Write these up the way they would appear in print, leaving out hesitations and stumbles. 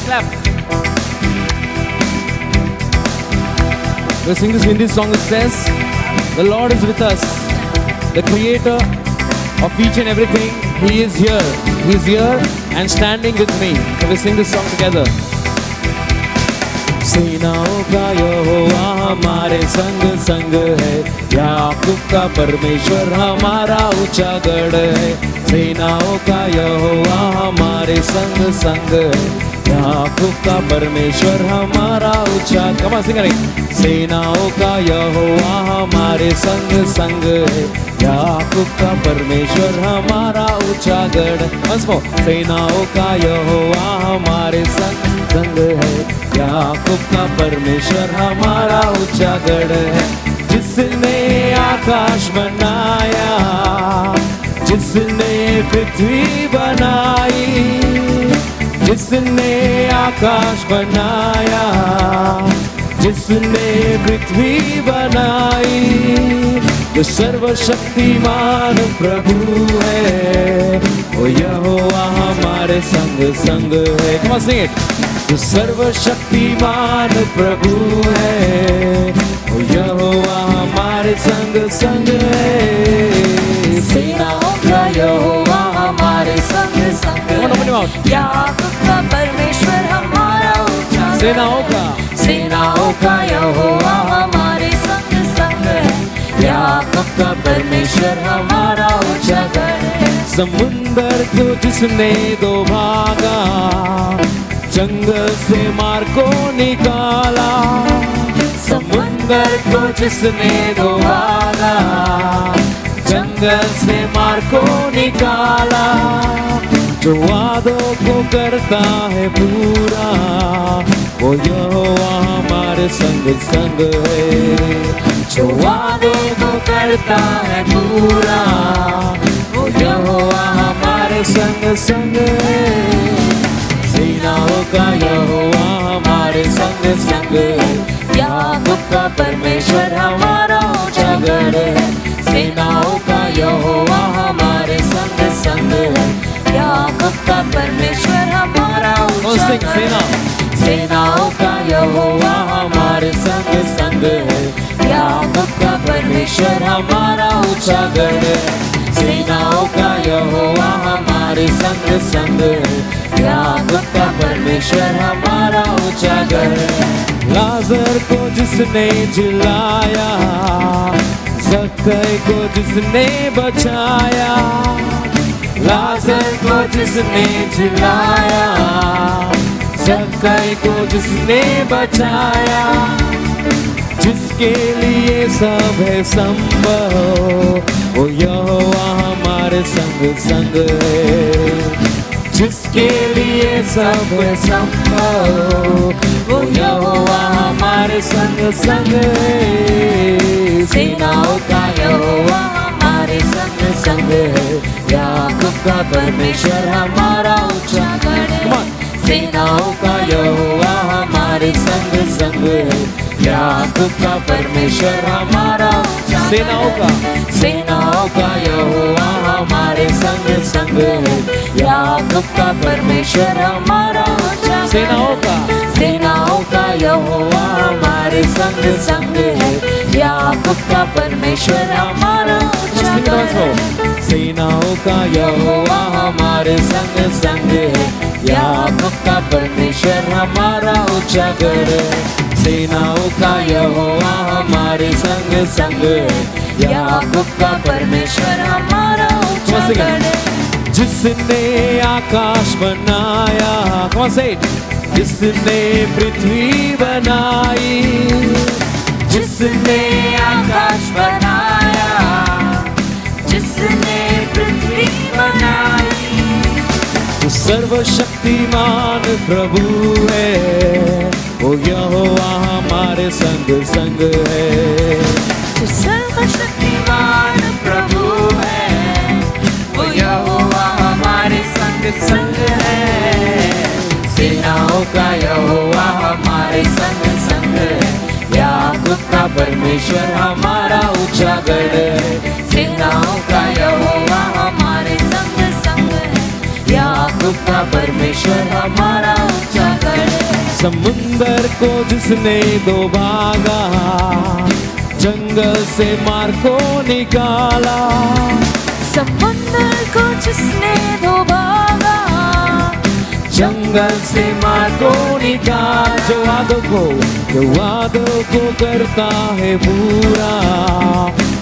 clap. We sing this Hindi song. It says, "The Lord is with us, the Creator of each and everything. He is here. He is here and standing with me." So we sing this song together. सेनाओं का यहोवा हमारे संग संग है, याकूब का परमेश्वर हमारा ऊंचा गढ़ है। सेनाओं का यहोवा हमारे संग संग है, याकूब का परमेश्वर हमारा ऊंचा। Come on sing it. सेनाओं का यहोवा हमारे संग संग है, याकूब का परमेश्वर हमारा ऊंचा गढ़। once more। सेनाओं का यहोवा हमारे संग संग है, याकूब का परमेश्वर हमारा ऊंचा गढ़ है। जिसने आकाश बनाया, जिसने पृथ्वी बनाई, जिसने आकाश बनाया, जिसने पृथ्वी बनाई, वो सर्वशक्तिमान प्रभु है, वो यहोवा हमारे संग संग है। Come on, sing it। जो सर्वशक्तिमान प्रभु है, वो यहोवा हमारे संग संग है। सेनाओं का यहोवा हमारे संग संग है, याकूब का परमेश्वर हमारा ऊंचा गढ़ है। सेनाओं का यहोवा हमारे संग संग है, याकूब का परमेश्वर हमारा ऊंचा गढ़ है। समुंदर को जिसने दो भागा, जंगल से मार को निकाला। समुंदर को जिसने दो भागा, जंगल से मार को निकाला। जो वादों को करता है पूरा, वो यहोवा हमारे संग संग है। जो वादों को करता है पूरा, वो यहोवा हमारे संग संग है। सेनाओं का यहोवा हमारे संग संग है, याकूब का परमेश्वर हमारा ऊंचा गढ़ है। सेनाओं का यहोवा हमारे संग संग है, याकूब का परमेश्वर हमारा ऊंचा गढ़ है। सेनाओं का यहोवा हमारे संग संग है, याकूब का परमेश्वर हमारा ऊंचा गढ़ है। सेनाओं का यहोवा हमारे संग संग है, याकूब का परमेश्वर हमारा ऊंचा गढ़ है। लाजर को जिसने जिलाया, ज़क्कै को जिसने बचाया। लाजर को जिसने जिलाया, ज़क्कै को जिसने बचाया। जिसके लिए सब है संभव, वो यहोवा हमारे संग संग है। जिसके लिए सब है संभव, वो यहोवा हमारे संग संग है। सेनाओं का यहोवा हमारे संग संग है, याकूब का परमेश्वर हमारा ऊंचा गढ़ है। सेनाओं का यहोवा हमारे संग संग है, याकूब का परमेश्वर हमारा ऊंचा। सेनाओं का यहोवा हमारे संग संग है, याकूब का परमेश्वर हमारा ऊंचा। सेनाओं का यहोवा हमारे संग संग है, याकूब का परमेश्वर हमारा ऊंचा गढ़ है। सेनाओं का यहोवा हमारे संग संग है, याकूब का परमेश्वर हमारा ऊंचा गढ़ है। सेनाओं का यहोवा हमारे संग संग है, याकूब का परमेश्वर हमारा ऊंचा गढ़ है। जिसने आकाश बनाया, come on say it। जिसने पृथ्वी बनाई, जिसने आकाश बनाया, जिसने पृथ्वी बनाई। जो सर्वशक्तिमान प्रभु है, वो यहोवा हमारे संग संग है। जो सर्वशक्तिमान प्रभु है, वो यहोवा हमारे संग संग है। सेनाओं का यहोवा हमारे संग संग है, याकूब का परमेश्वर हमारा ऊंचा गढ़ है। सेनाओं का यहोवा हमारे संग संग है, याकूब का परमेश्वर हमारा ऊंचा गढ़ समुंदर को जिसने दो भागा, जंगल से मार को निकाला। समुंदर को जिसने दो भागा, जंगल से मार को निकाल। जो वादों को करता है पूरा,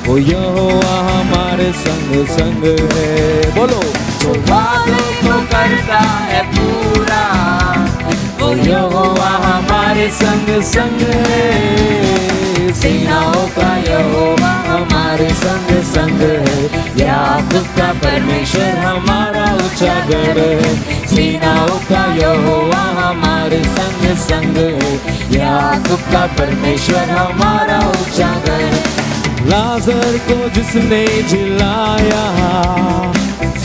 वो यहोवा हमारे संग संग है। बोलो, जो वादों को करता है पूरा, वो यहोवा हमारे संग संग है। सेनाओं का यहोवा हमारे संग संग है। याकूब का परमेश्वर हमारा ऊंचा गढ़ है। सेनाओं का यहोवा हमारे संग संग है। याकूब का परमेश्वर हमारा ऊंचा गढ़ है। लाजर को जिसने जिलाया,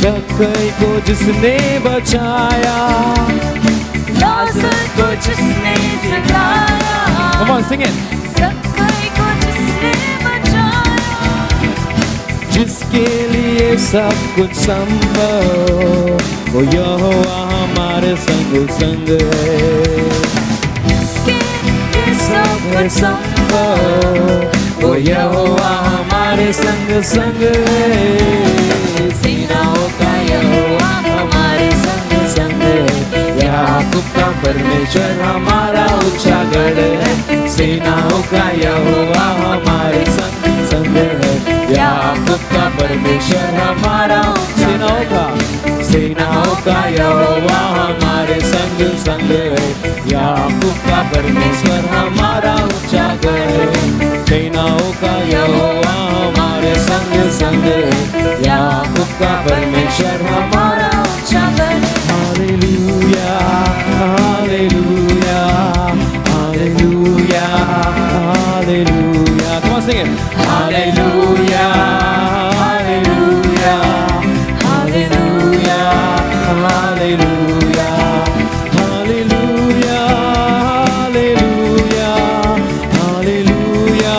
जक्कई को जिसने बचाया। लाजर को जिसने जगाया, Come on, sing it. जक्कई को जिसने बचाया। जिसके लिए सब कुछ संभव, वो यहोवा हमारे संग संग है। जिसके लिए सब कुछ संभव, वो यहोवा हमारे संग संग है। सेनाओं का यहोवा हमारे संग संग है। याकूब का परमेश्वर हमारा ऊंचा गढ़ है। सेनाओं का यहोवा हमारे संग संग है। याकूब का परमेश्वर हमारा सेनाओं का यहोवा हमारे संग संग है। याकूब का परमेश्वर हमारा ऊंचा गढ़ है। सेनाओं का यहोवा हमारे संग संग है। याकूब का परमेश्वर हमारा ऊंचा गढ़ है। Hallelujah, hallelujah, hallelujah, hallelujah. Come on, sing it. Hallelujah, hallelujah, hallelujah, hallelujah, hallelujah, hallelujah, hallelujah, hallelujah,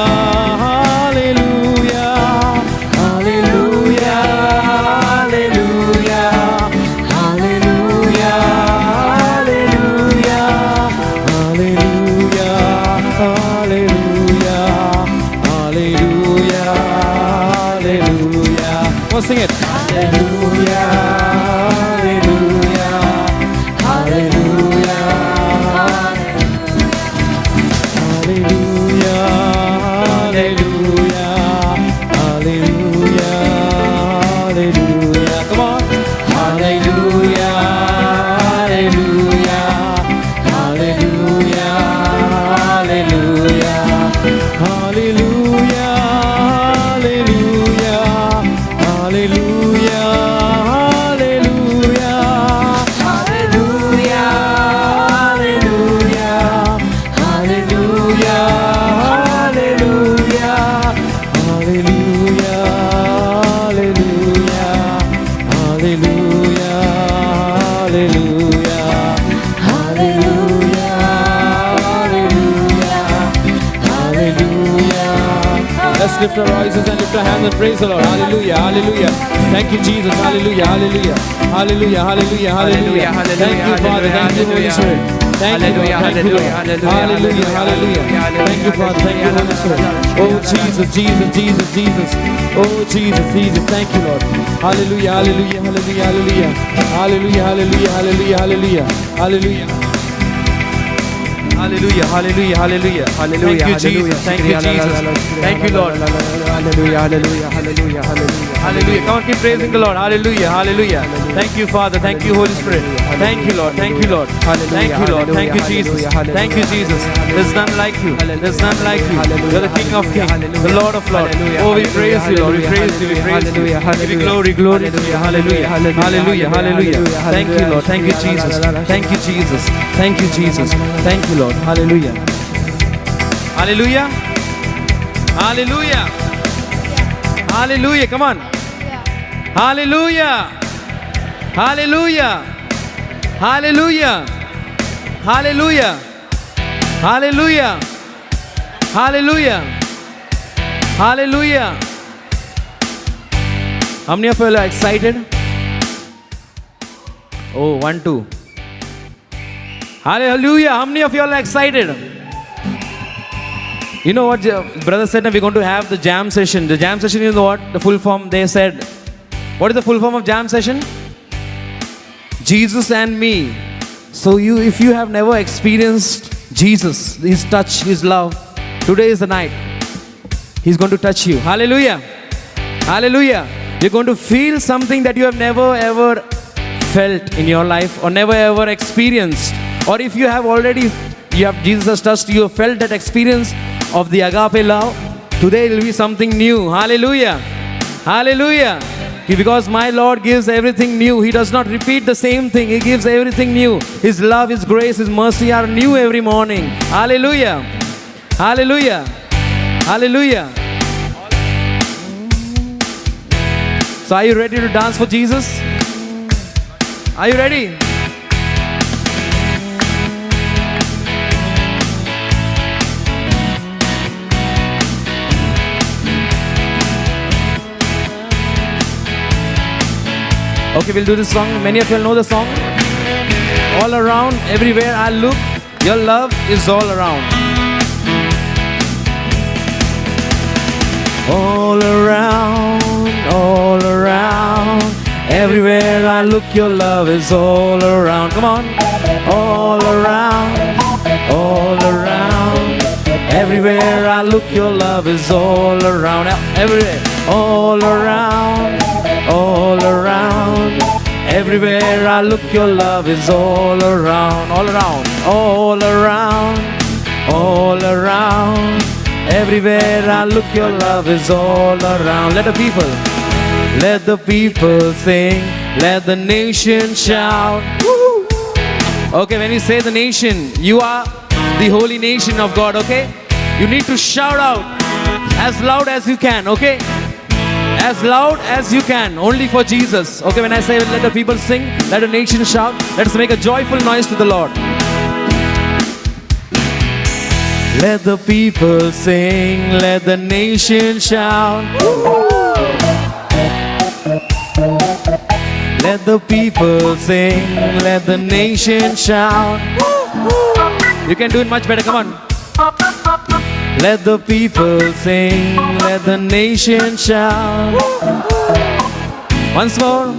hallelujah, hallelujah, hallelujah, hallelujah, hallelujah, hallelujah, hallelujah. Let's sing it. Hallelujah, hallelujah, hallelujah, hallelujah, hallelujah, hallelujah, hallelujah. Come on. Hallelujah, hallelujah, hallelujah, hallelujah, hallelujah, hallelujah, hallelujah, hallelujah, hallelujah, hallelujah, hallelujah, hallelujah, hallelujah, hallelujah, hallelujah, hallelujah, hallelujah, hallelujah. Let's lift our voices and lift our hands and praise the Lord. Hallelujah, hallelujah. Thank you, Jesus. Hallelujah, hallelujah, hallelujah, hallelujah, hallelujah. Thank you, Father. Thank you, Holy Spirit. Thank you, Lord. Thank you, Lord. Hallelujah, hallelujah. Thank you, Father. Thank you, Holy Spirit. Oh, Jesus, Jesus, Jesus, Jesus. Oh, Jesus, Jesus. Thank you, Lord. Hallelujah, hallelujah, hallelujah, hallelujah. Hallelujah, hallelujah, hallelujah, hallelujah. Hallelujah. Hallelujah, hallelujah, hallelujah. Thank you, Jesus. Thank you, Jesus. Thank you, Lord. Hallelujah, hallelujah, hallelujah, hallelujah. Hallelujah. Come on, keep praising the Lord. Hallelujah, hallelujah. Thank you, Father. Thank you, Holy Spirit. Thank you, Lord. Thank you, Lord. Thank you, Lord. Thank you, Jesus. Thank you, Jesus. There's none like you. There's none like you. You're the King of Kings, the Lord of Lords. Oh, we praise you, Lord. We praise you. We praise you. Give you glory, glory to you. Hallelujah. Hallelujah. Hallelujah. Thank you, Lord. Thank you, Jesus. Thank you, Jesus. Thank you, Jesus. Thank you, Lord. Hallelujah. Hallelujah. Hallelujah. Hallelujah. Come on. Hallelujah. Hallelujah. Hallelujah. Hallelujah. Hallelujah. Hallelujah. Hallelujah. How many of you are excited? Oh, 1, 2. Hallelujah. How many of you are excited? You know what brother said? We're going to have the jam session. The jam session is what? The full form. They said, what is the full form of jam session? Jesus and me. So if you have never experienced Jesus, His touch, His love, today is the night. He's going to touch you. Hallelujah. Hallelujah. You're going to feel something that you have never ever felt in your life or never ever experienced. Or if you have already, Jesus has touched you, felt that experience of the agape love, today it will be something new. Hallelujah. Hallelujah. Because my Lord gives everything new. He does not repeat the same thing. He gives everything new. His love, His grace, His mercy are new every morning. Hallelujah. Hallelujah. Hallelujah. So are you ready to dance for Jesus? Are you ready? Okay, we'll do this song. Many of you know the song. All around, everywhere I look, your love is all around. All around, everywhere I look, your love is all around. Come on. All around, everywhere I look, your love is all around. Everywhere, all around, everywhere I look, your love is all around. All around, everywhere I look, your love is all around. Let the people sing, let the nation shout. Woo! Okay, when you say the nation, you are the holy nation of God, okay? You need to shout out as loud as you can, okay? As loud as you can, only for Jesus. Okay, when I say let the people sing, let the nation shout, let us make a joyful noise to the Lord. Let the people sing, let the nation shout. Let the people sing, let the nation shout. You can do it much better, come on. Let the people sing, let the nation shout. Once more.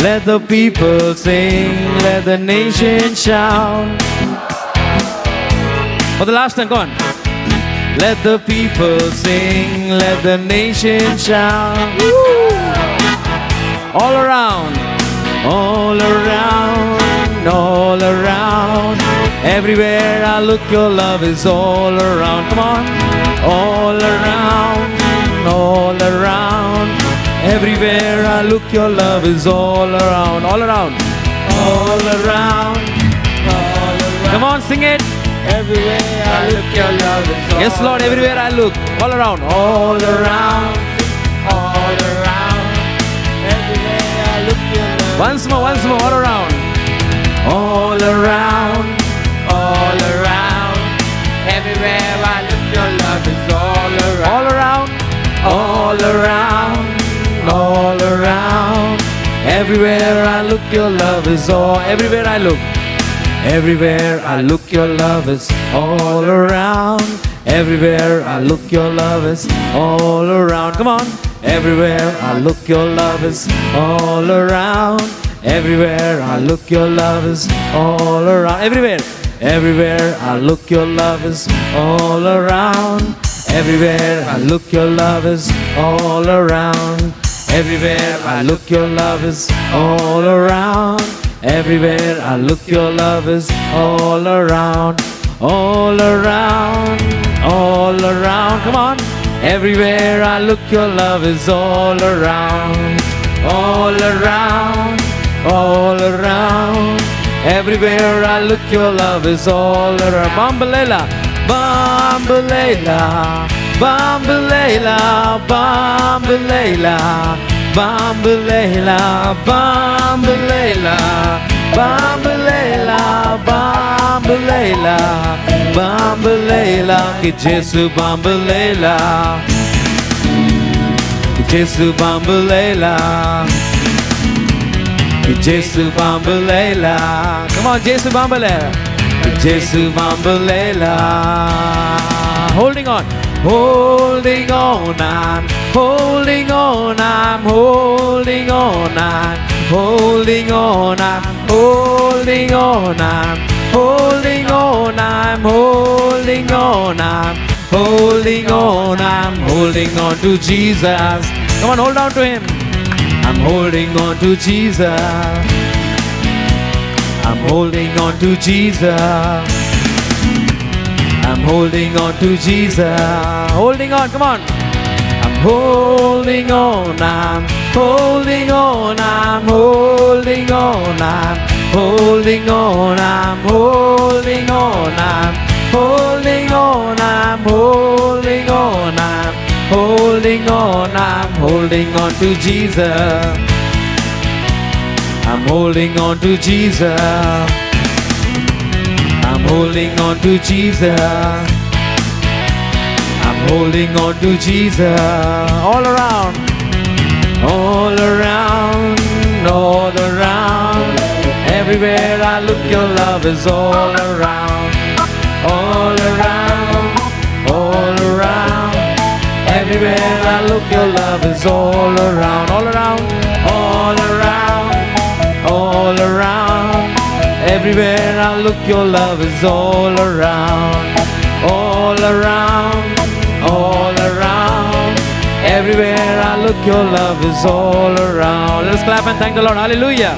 Let the people sing, let the nation shout. For the last time, go on. Let the people sing, let the nation shout. All around, everywhere I look, your love is all around. Come on. All around, everywhere I look, your love is all around. All around. Come on, sing it. Everywhere I look, your love is all Yes, Lord, everywhere I look. All around. all around. Everywhere I look, your love Once more, all around. all around. Everywhere I look, your love is all around. All around. Everywhere I look, your love is all. Everywhere I look, your love is all around. Everywhere I look, your love is all around. Come on. Everywhere I look, your love is all around. Everywhere I look, your love is all around. Everywhere I look, your love is all around. Everywhere I look, your love is all around. Everywhere I look, your love is all around. Everywhere I look, your love is all around. All around. Come on. Everywhere I look, your love is all around. All around. Everywhere I look, your love is all around. Bambalela, Bambalela, Bambalela, Bambalela, Bambalela, Bambalela, Bambalela, Bambalela, Bambalela, que Jesus Bambalela, Jesus Bambalela, Jesu Bambalela. Come on, Jesu Bambalela. Jesu Bambalela. Holding on. Holding on, I'm holding on, I'm holding on, I'm holding on, I'm holding on, I'm holding on, I'm holding on, I'm holding on, I'm holding on to Jesus. Come on, hold on to him. I'm holding on to Jesus. I'm holding on to Jesus. I'm holding on to Jesus. Holding on, come on. I'm holding on, I'm holding on, I'm holding on, I'm holding on, I'm holding on, I'm holding on, I'm holding on, I'm holding on, I'm holding on to Jesus. I'm holding on to Jesus. I'm holding on to Jesus. I'm holding on to Jesus. All around, all around, all around. Everywhere I look, your love is all around, all around, all around. Everywhere I look, your love is all around, all around, all around, all around. Everywhere I look, your love is all around, all around, all around. Everywhere I look, your love is all around. Let's clap and thank the Lord. Hallelujah.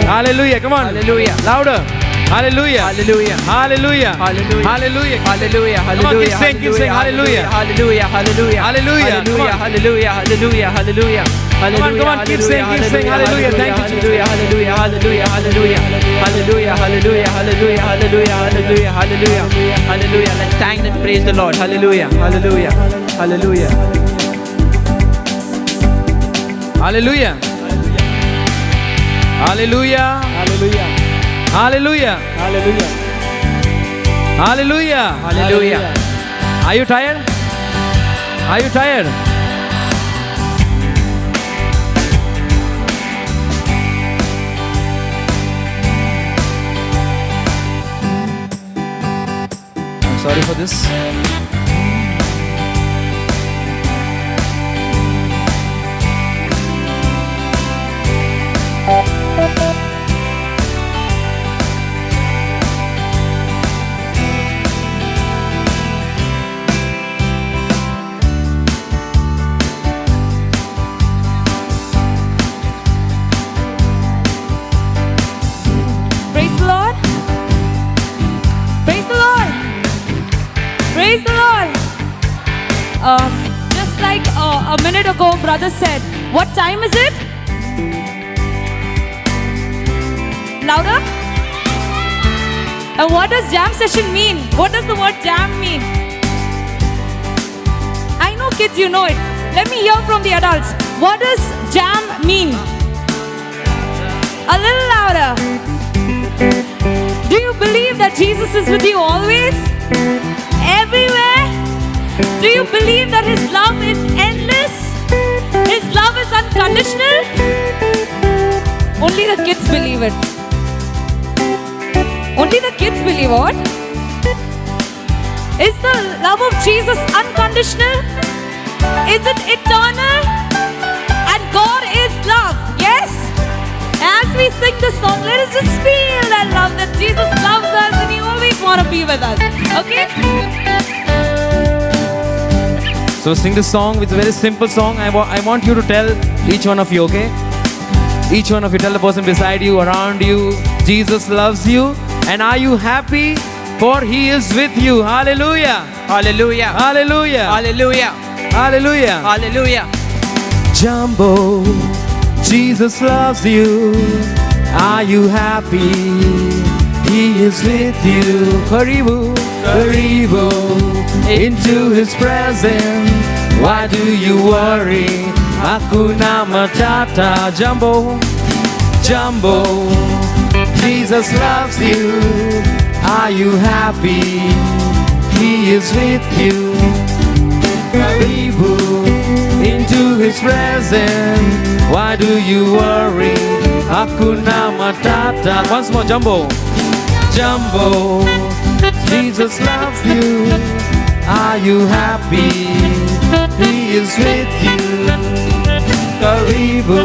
Hallelujah. Come on. Hallelujah. Louder. Hallelujah. Hallelujah. Hallelujah. Hallelujah. Hallelujah. Hallelujah. Come on, keep saying, keep saying hallelujah. Hallelujah. Hallelujah. Hallelujah. Come on. Hallelujah. Hallelujah. Hallelujah. Come on, keep saying hallelujah. Thank you, Jesus. Hallelujah. Hallelujah. Hallelujah. Hallelujah. Hallelujah. Hallelujah. Hallelujah. Hallelujah. Hallelujah. Hallelujah. Let's thank and praise the Lord. Hallelujah. Hallelujah. Hallelujah. Hallelujah. Hallelujah. Hallelujah. Hallelujah. Hallelujah. Hallelujah. Hallelujah. Are you tired? Are you tired? I'm sorry for this. Praise the Lord. Praise the Lord. Praise the Lord. Just like a minute ago, brother said, what time is it? Louder. And what does jam session mean? What does the word jam mean? I know kids, you know it. Let me hear from the adults. What does jam mean? A little louder. Do you believe that Jesus is with you always? Everywhere? Do you believe that His love is endless? His love is unconditional? Only the kids believe it. Only the kids believe what? Is the love of Jesus unconditional? Is it eternal? And God is love, yes? As we sing this song, let us just feel that love, that Jesus loves us and He always wants to be with us. Okay? So sing this song. It's a very simple song. I want you to tell each one of you, okay? Each one of you, tell the person beside you, around you, Jesus loves you. And are you happy? For He is with you. Hallelujah. Hallelujah. Hallelujah. Hallelujah. Hallelujah. Hallelujah. Jumbo, Jesus loves you. Are you happy? He is with you. Karibu, Karibu, into His presence. Why do you worry? Hakuna Matata. Jumbo, Jumbo, Jesus loves you. Are you happy? He is with you. Karibu, into His presence. Why do you worry? Hakuna Matata. Once more, Jumbo. Jumbo, Jesus loves you. Are you happy? He is with you. Karibu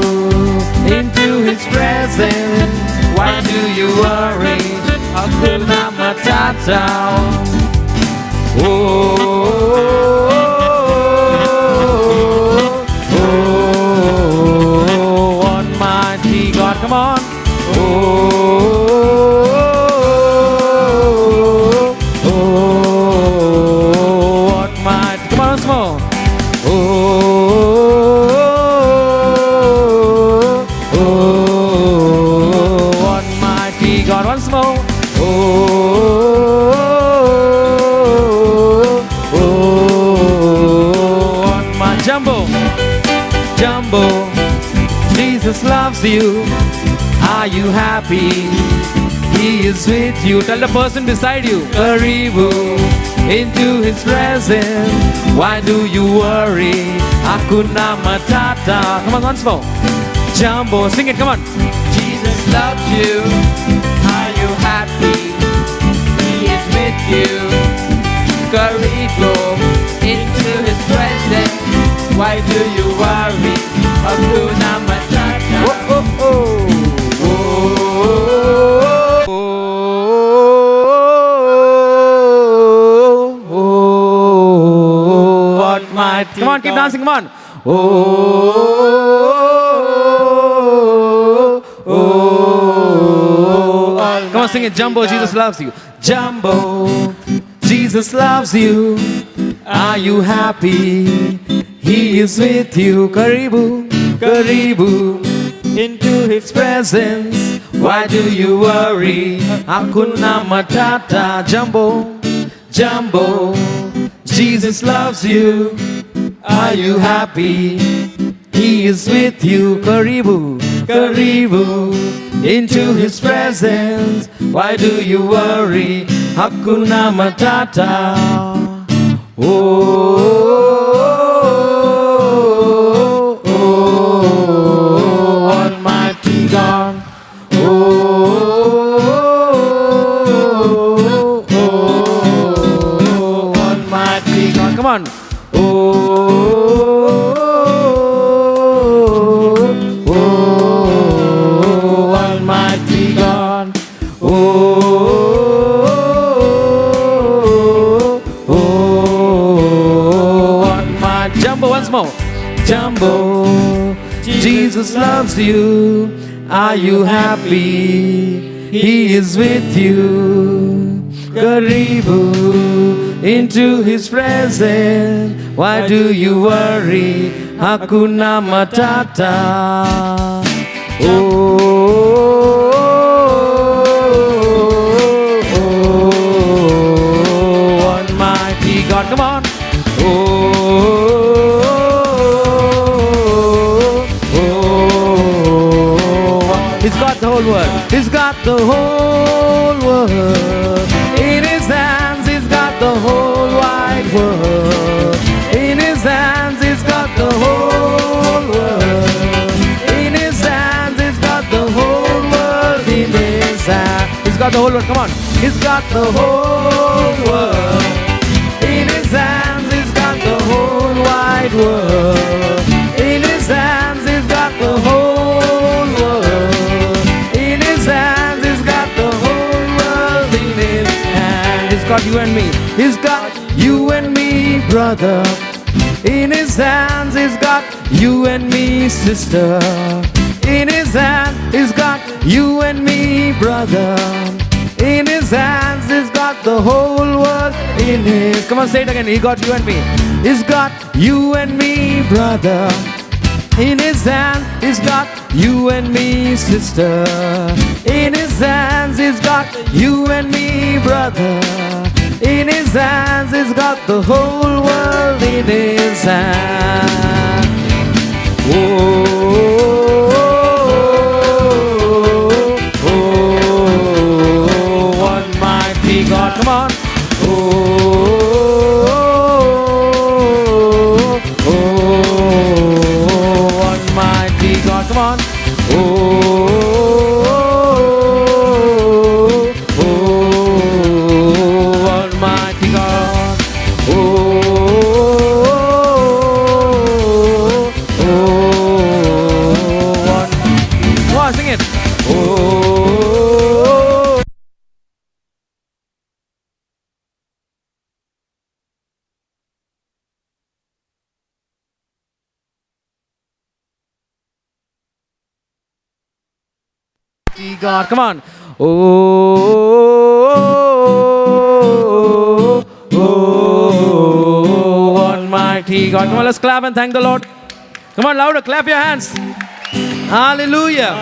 into His presence. Why do you worry? Hakuna Matata. Oh, oh, oh, Almighty God, come on. Oh, oh, Almighty, come on, once more. Oh, oh, Almighty God, once more. Oh, oh, Almighty, Jumbo, Jumbo, Jesus loves you. Are you happy? He is with you. Tell the person beside you. Karibu into His presence. Why do you worry? Hakuna Matata. Come on, once more. Jumbo, sing it, come on. Jesus loves you. Are you happy? He is with you. Karibu into His presence. Why do you worry? Hakuna Matata. Oh, oh, oh. Come on, keep dancing, come on. Oh, oh, oh. Come on, sing it. Jumbo, Jesus loves you. Jumbo, Jesus loves you. Are you happy? He is with you. Karibu, Karibu into His presence. Why do you worry? Hakuna Matata. Jumbo, Jumbo, Jesus loves you. Are you happy? He is with you. Karibu, Karibu into His presence. Why do you worry? Hakuna Matata. Oh, oh, oh, Almighty God. Oh, oh, oh, Almighty God. Come on. Oh, oh, oh, Almighty God. Oh, oh, Almighty. Jumbo, once more. Jumbo, Jesus loves you. Are you happy? He is with you. Karibu into His presence. Why do you worry? Hakuna Matata. Oh, oh, oh, Almighty God, come on. Oh, oh, oh, He's got the whole world. He's got the whole world in His hands. He's got the whole wide world in His hands. He's got the whole world in His hands. He's got the whole world in His hands. He's got the whole world. Come on. He's got the whole world in His hands. He's got the whole wide world in His hands. He's got the whole world in His hands. He's got the whole world in His hands. He's got you and me. He's got you and me, brother. In His hands, He's got you and me, sister. In His hand, He's got you and me, brother. In His hands, He's got the whole world in His. Come on, say it again. He got you and me. He's got you and me, brother. In His hand, He's got you and me, sister. In His hands, He's got you and me, brother. In His hands, He's got the whole world in His hands. Oh, oh, oh, Almighty God, come on. Oh, oh, Almighty God. Come on. Oh, Almighty God. Come on, let's clap and thank the Lord. Come on, louder, clap your hands. Hallelujah.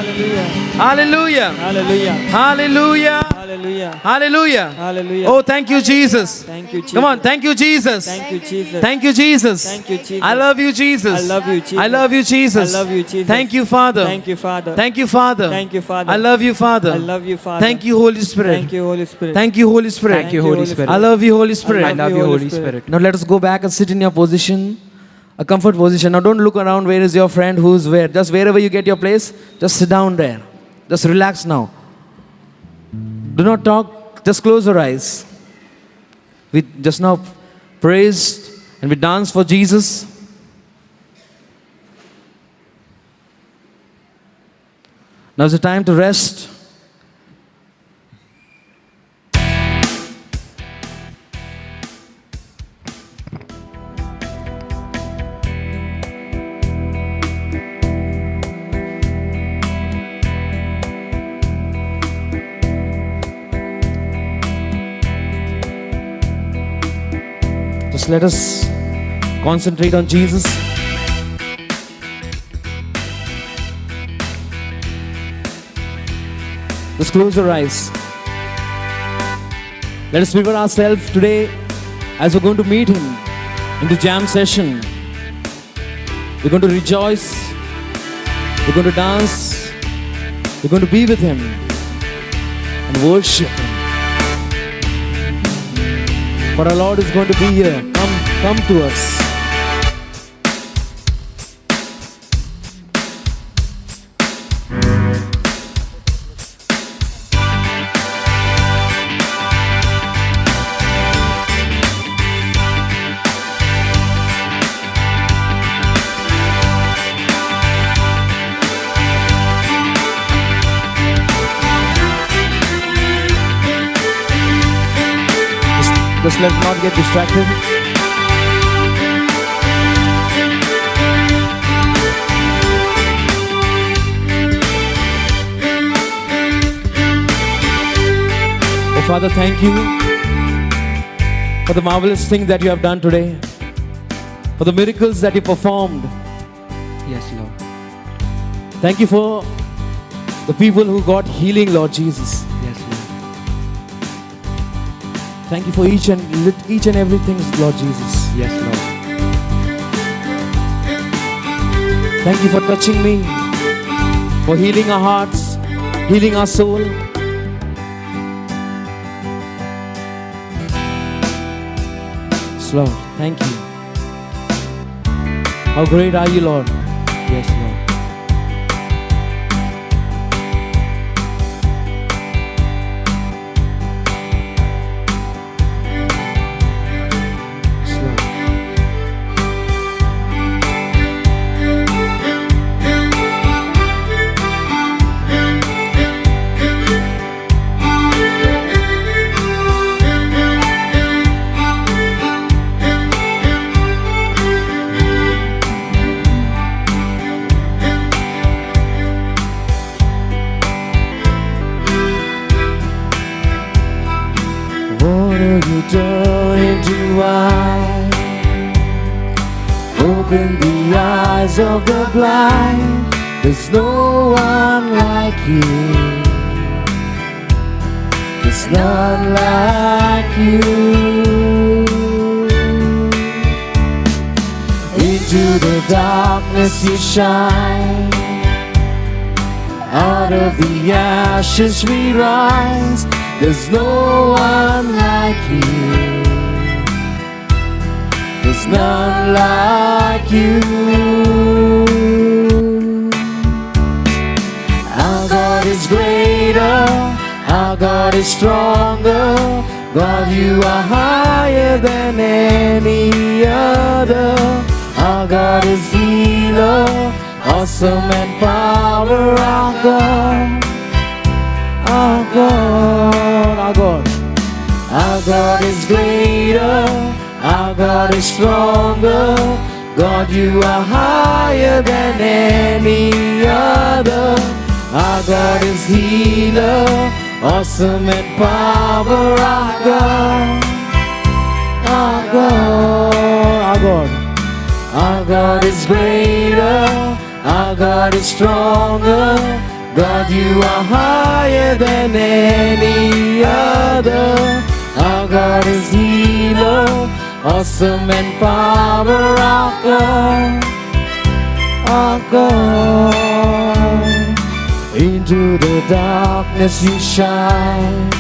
Hallelujah. Hallelujah. Hallelujah. Hallelujah. Hallelujah. Hallelujah. Oh, thank you, Jesus. Thank you, Jesus. Come on, thank you, Jesus. Thank you, Jesus. Thank you, Jesus. Thank you, Jesus. I love you, Jesus. I love you, Jesus. I love you, Jesus. I love you, Jesus. Thank you, Father. Thank you, Father. Thank you, Father. Thank you, Father. I love you, Father. I love you, Father. Thank you, Holy Spirit. Thank you, Holy Spirit. Thank you, Holy Spirit. Thank you, Holy Spirit. I love you, Holy Spirit. I love you, Holy Spirit. Now let us go back and sit in your position, a comfort position. Now don't look around. Where is your friend? Who's where? Just wherever you get your place, just sit down there. Just relax now. Do not talk. Just close your eyes. We just now praised and we danced for Jesus. Now is the time to rest. Just let us concentrate on Jesus. Just close your eyes. Let us prepare ourselves today as we're going to meet Him in the jam session. We're going to rejoice. We're going to dance. We're going to be with Him and worship Him. For our Lord is going to be here. Come to us. Just let's not get distracted. Oh Father, thank you for the marvelous thing that you have done today, for the miracles that you performed. Yes, Lord. Thank you for the people who got healing, Lord Jesus. Yes, Lord. Thank you for each and everything, Lord Jesus. Yes, Lord. Thank you for touching me, for healing our hearts, healing our soul. Yes, Lord, thank you. How great are you, Lord? Yes, Lord. Yes, Lord. What are you doing to I open the eyes of the blind? There's no one like you. There's none like you. Into the darkness you shine. Out of the ashes we rise. There's no one like you. There's none like you. Our God is greater. Our God is stronger. God, you are higher than any other. Our God is healer. Awesome and power. Our God. Our God, our God. Our God is greater, our God is stronger. God, you are higher than any other. Our God is healer, awesome in power. Our God, our God, our God. Our God is greater, our God is stronger. God, you are higher than any other. Our God is healer, awesome in power. Our God, our God. Into the darkness you shine,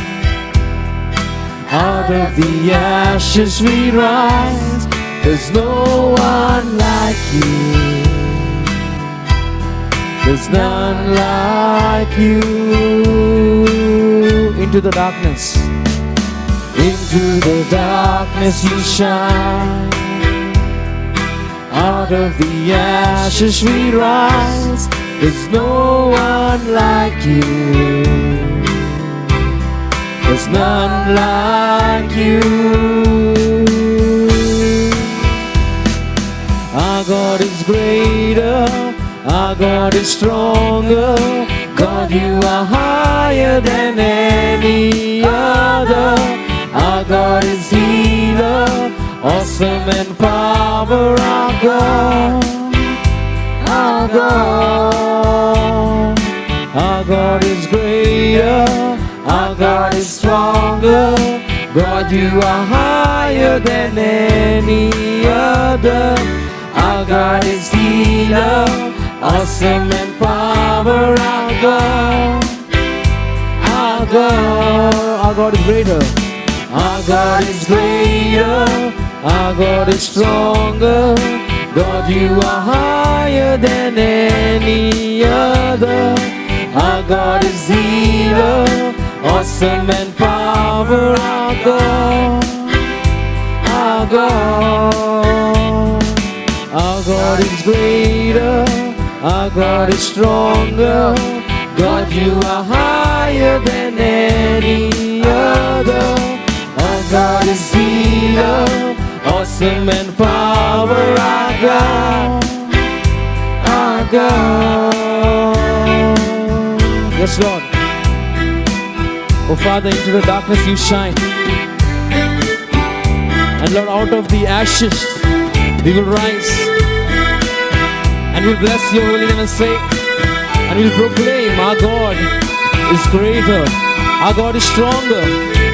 out of the ashes we rise. There's no one like you, there's none like you. Into the darkness, into the darkness you shine, out of the ashes we rise. There's no one like you, there's none like you. Our God is greater, our God is stronger. God, you are higher than any other. Our God is healer, awesome in power. Our God, our God. Our God is greater, our God is stronger. God, you are higher than any other. Our God is healer, awesome in power. Our God, our God. Our God is greater, our God is greater. Our God is stronger. God, you are higher than any other. Our God is healer, awesome in power. Our God, our God. Our God is greater, our God is stronger. God, you are higher than any other. Our God is healer, awesome in power. Our God, our God. Yes, Lord. Oh, Father, into the darkness you shine. And Lord, out of the ashes we will rise. And we'll bless your holy name and say, and we'll proclaim our God is greater, our God is stronger.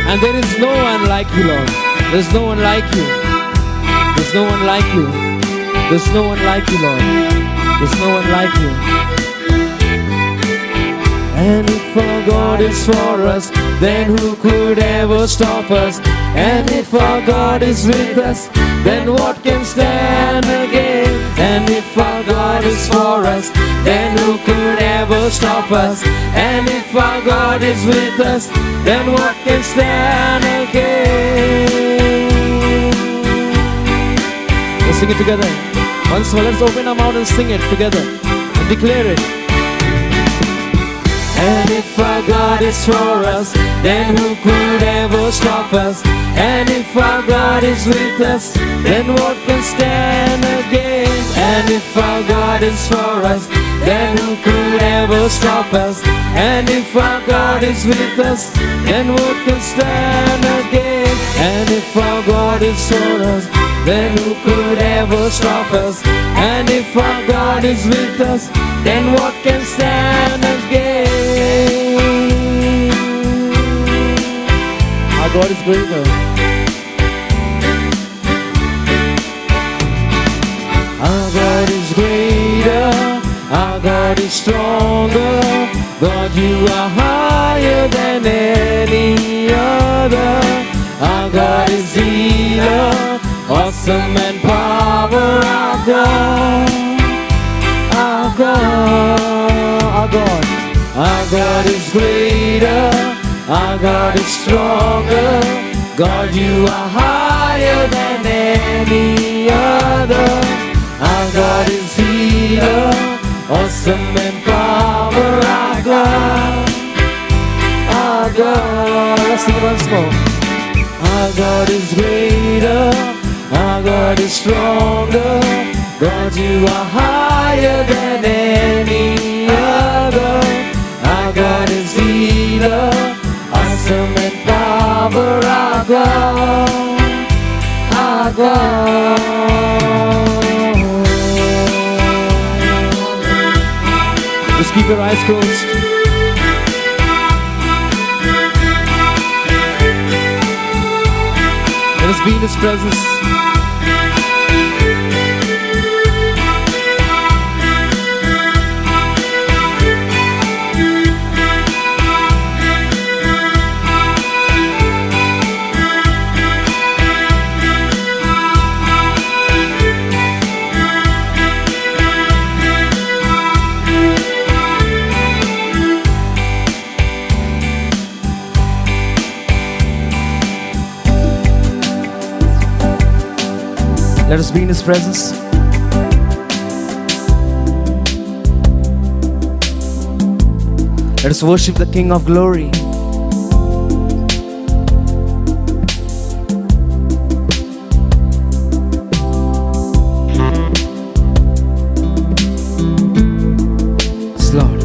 And there is no one like you, Lord. There's no one like you. There's no one like you. There's no one like you, Lord. There's no one like you. And if our God is for us, then who could ever stop us? And if our God is with us, then what can stand against? And if our God is for us, then who could ever stop us? And if our God is with us, then what can stand against? Let's sing it together. Once more, let's open our mouth and sing it together and declare it. And if our God is for us, then who could ever stop us? And if our God is with us, then what can stand against? And if our God is for us, then who could ever stop us? And if our God is with us, then what can stand against? And if our God is for us, then who could ever stop us? And if our God is with us, then what can stand against? Our God is greater. Our God is greater, our God is stronger. God, you are higher than any other. Our God is healer, awesome and power. Our God, our God, our God. Our God is greater, our God is stronger. God, you are higher than any other. Our God is healer, awesome in power. Our God, our God. Let's sing it once more. Our God is greater, our God is stronger. God, you are higher than any other. our God. Just keep your eyes closed. Let us be in His presence. Let us be in His presence. Let us worship the King of Glory. Yes, Lord.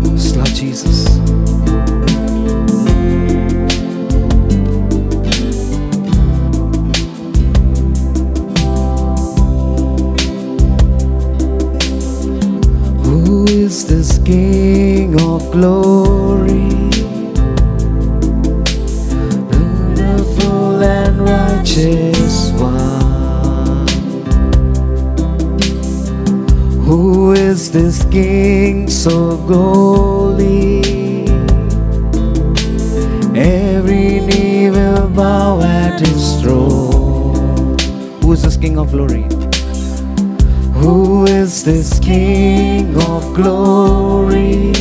Yes, Lord Jesus. Who is this King of glory? Beautiful and righteous one. Who is this King so holy? Every knee will bow at His throne. Who is this King of glory? Who is this King of glory?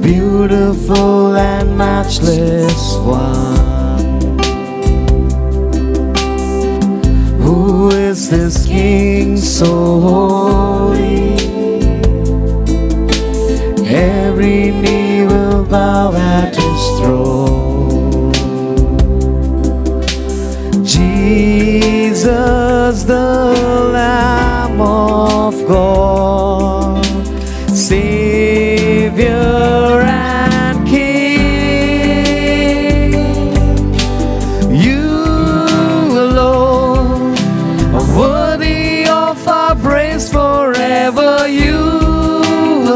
Beautiful and matchless one. Who is this King so holy? Every knee will bow at His throne. Jesus, the Lamb of God, Savior and King. You alone are worthy of our praise forever. You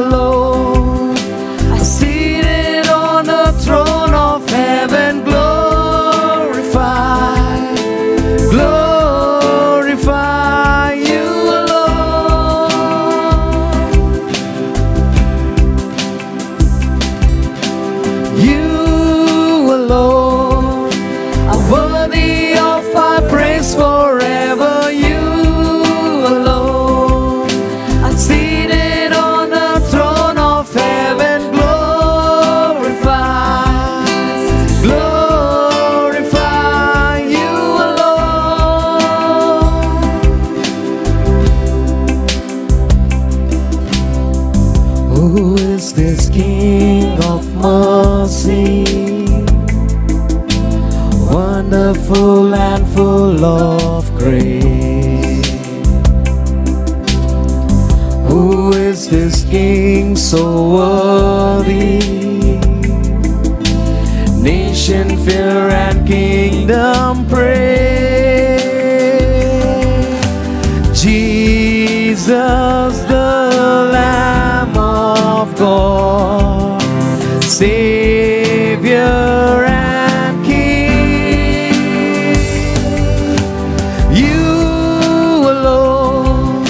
alone are seated on the throne of heaven. Glorify you alone. You alone are worthy of our praise forever. You alone are seated on the throne of heaven. Glorify you alone. Who is this King of mercy? Wonderful and full of grace. Who is this King so worthy? Nation, fear, and kingdom praise. Jesus, the Lamb of God, Savior and King. You alone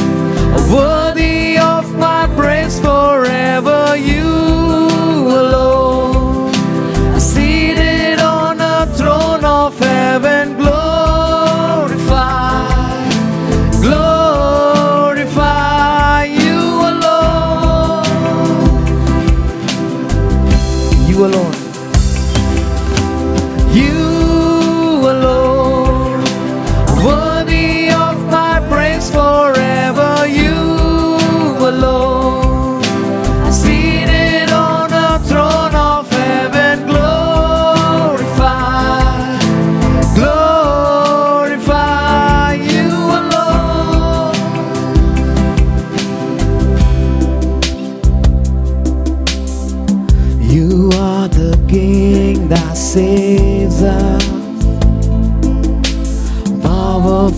are worthy of my praise forever. You alone are seated on the throne of heaven. Glorify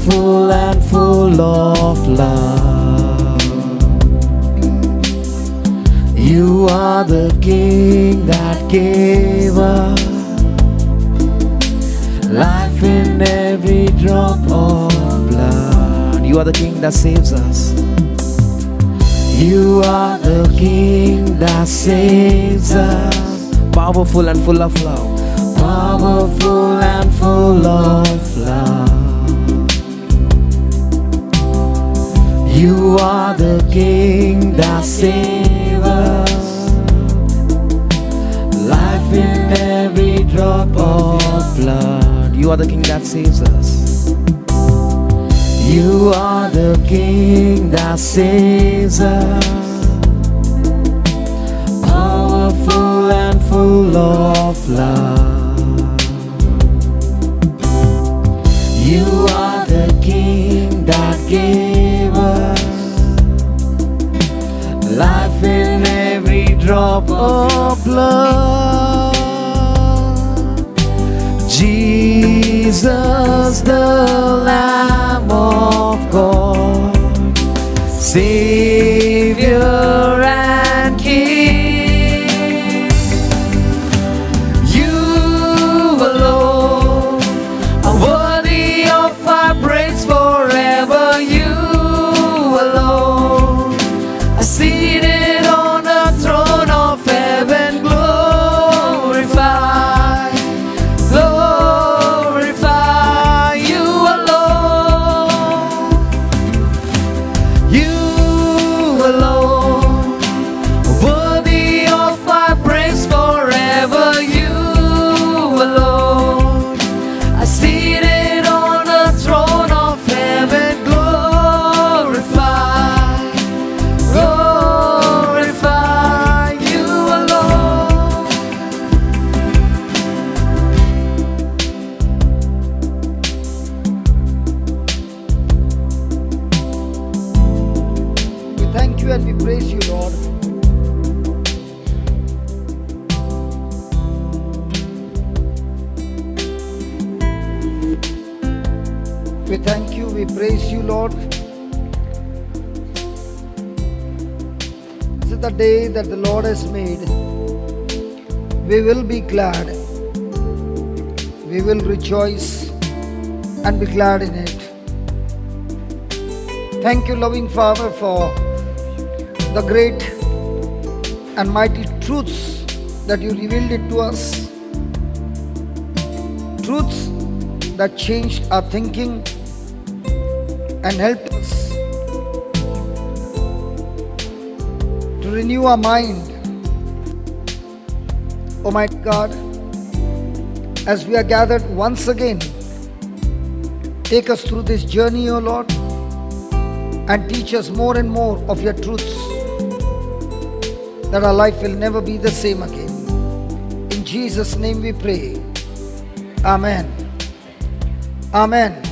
powerful and full of love. You are the King that gave us life in every drop of blood. You are the King that saves us. You are the King that saves us. Powerful and full of love. Powerful and full of love. You are the King that saves us. Life in every drop of blood. You are the King that saves us. You are the King that saves us. Powerful and full of love. You are the King that gave us life in every drop of blood. Jesus, the Lamb of God, Savior and King. You alone are worthy of our praise forever. You alone are seated on the throne of heaven. Glorify, glorify you alone. You alone are worthy of our praise forever. You alone are seated on the throne of heaven. Glorify, glorify you alone. We thank you and we praise you, Lord. We thank you, we praise you, Lord. This is the day that the Lord has made. We will be glad. We will rejoice and be glad in it. Thank you, loving Father, for the great and mighty truths that you revealed it to us. Truths that changed our thinking and helped us to renew our mind. Almighty God, as we are gathered once again, take us through this journey, O Lord, and teach us more and more of your truths, that our life will never be the same again. In Jesus' name we pray. Amen. Amen.